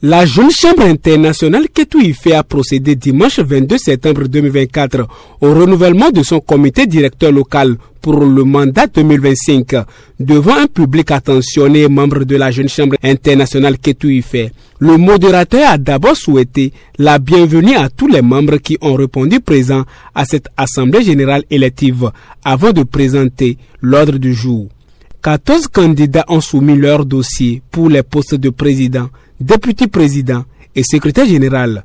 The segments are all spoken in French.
La Jeune Chambre internationale Ketu-IFE a procédé dimanche 22 septembre 2024 au renouvellement de son comité directeur local pour le mandat 2025 devant un public attentionné membre de la Jeune Chambre internationale Ketu-IFE. Le modérateur a d'abord souhaité la bienvenue à tous les membres qui ont répondu présents à cette assemblée générale élective avant de présenter l'ordre du jour. 14 candidats ont soumis leur dossier pour les postes de président, député président et secrétaire général.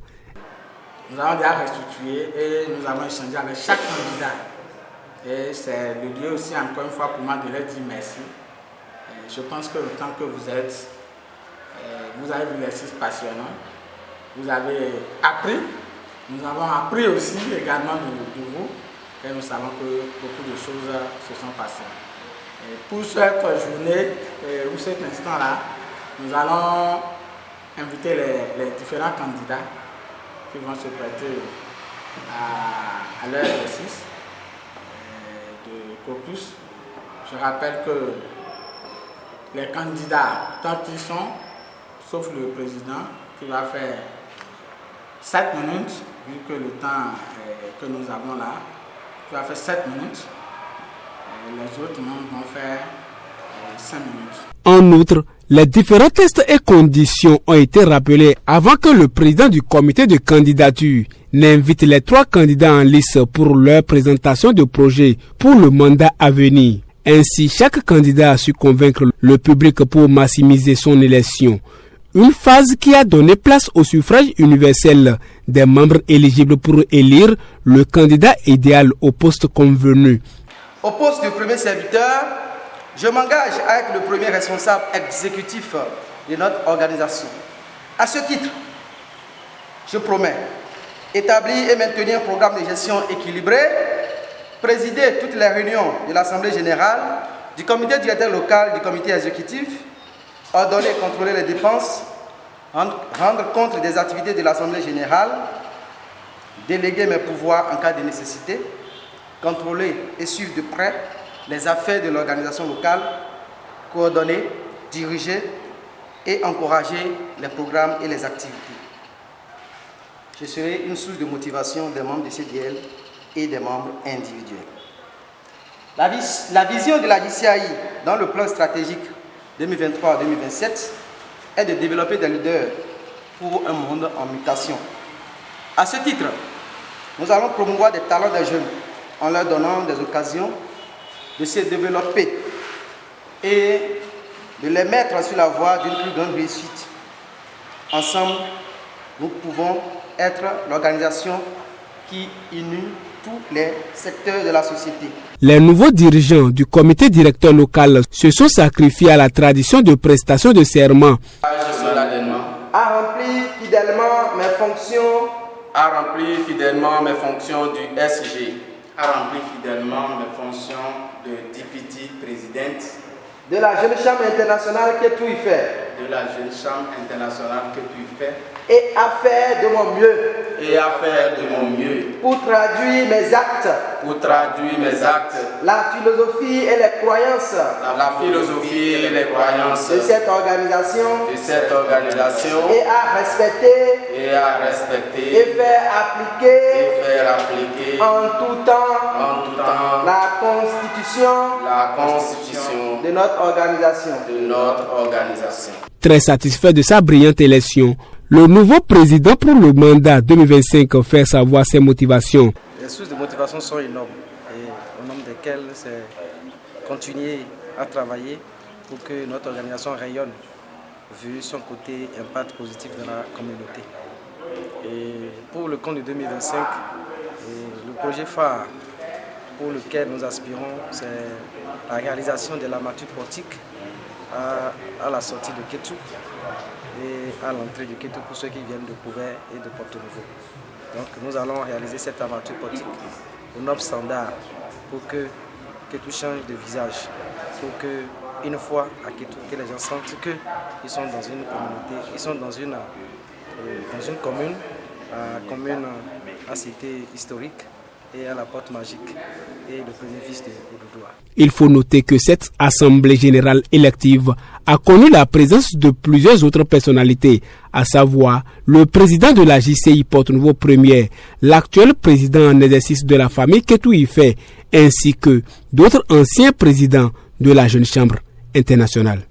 Nous avons déjà restitué et nous avons échangé avec chaque candidat. Et c'est le lieu aussi encore une fois pour moi de leur dire merci. Et je pense que le temps que vous êtes, vous avez vu l'exercice passionnant. Vous avez appris. Nous avons appris aussi également de vous. Et nous savons que beaucoup de choses se sont passées. Et pour cette journée ou cet instant-là, nous allons inviter les différents candidats qui vont se prêter à leur exercice de caucus. Je rappelle que les candidats, tant qu'ils sont, sauf le président, qui va faire 7 minutes, vu que le temps que nous avons là, qui va faire 7 minutes. Les autres membres vont faire 5 minutes. En outre, les différents tests et conditions ont été rappelés avant que le président du comité de candidature n'invite les 3 candidats en lice pour leur présentation de projet pour le mandat à venir. Ainsi, chaque candidat a su convaincre le public pour maximiser son élection. Une phase qui a donné place au suffrage universel des membres éligibles pour élire le candidat idéal au poste convenu. Au poste de premier serviteur, je m'engage avec le premier responsable exécutif de notre organisation. À ce titre, je promets établir et maintenir un programme de gestion équilibré, présider toutes les réunions de l'Assemblée générale, du comité directeur local, du comité exécutif, ordonner et contrôler les dépenses, rendre compte des activités de l'Assemblée générale, déléguer mes pouvoirs en cas de nécessité, contrôler et suivre de près les affaires de l'organisation locale, coordonner, diriger et encourager les programmes et les activités. Je serai une source de motivation des membres de CDL et des membres individuels. La vision de la JCAI dans le plan stratégique 2023-2027 est de développer des leaders pour un monde en mutation. À ce titre, nous allons promouvoir des talents des jeunes en leur donnant des occasions de se développer et de les mettre sur la voie d'une plus grande réussite. Ensemble, nous pouvons être l'organisation qui unit tous les secteurs de la société. Les nouveaux dirigeants du comité directeur local se sont sacrifiés à la tradition de prestation de serment. À remplir fidèlement mes fonctions. À remplir fidèlement mes fonctions du SG. À remplir fidèlement mes fonctions de député présidente de la Jeune Chambre internationale Ketu-IFE. De la Jeune Chambre internationale Ketu-IFE. Et à faire de mon mieux. Et à faire de mon mieux. Pour traduire mes actes. Pour traduire mes actes. La philosophie et les croyances. La philosophie et les croyances. De cette organisation. De cette organisation. Et à respecter. Et à respecter. Et faire appliquer. Et faire appliquer. En tout temps. En tout temps. La Constitution. La Constitution. De notre organisation. De notre organisation. Très satisfait de sa brillante élection, le nouveau président pour le mandat 2025 fait savoir ses motivations. Les sources de motivation sont énormes et au nombre desquelles c'est continuer à travailler pour que notre organisation rayonne vu son côté impact positif dans la communauté. Et pour le compte de 2025, le projet phare pour lequel nous aspirons, c'est la réalisation de l'armature portique à la sortie de Ketu et à l'entrée de Ketu pour ceux qui viennent de Pouvert et de Porto-Nouveau. Donc nous allons réaliser cette armature portique au normes standard pour que Ketu change de visage, pour que une fois à Ketu, que les gens sentent qu'ils sont dans une communauté, ils sont dans une commune à cité historique et à la porte magique. et le premier fils de Oudoudoua. Il faut noter que cette assemblée générale élective a connu la présence de plusieurs autres personnalités, à savoir le président de la JCI Porte-Nouveau Première, l'actuel président en exercice de la famille Ketou Ife, ainsi que d'autres anciens présidents de la Jeune Chambre internationale.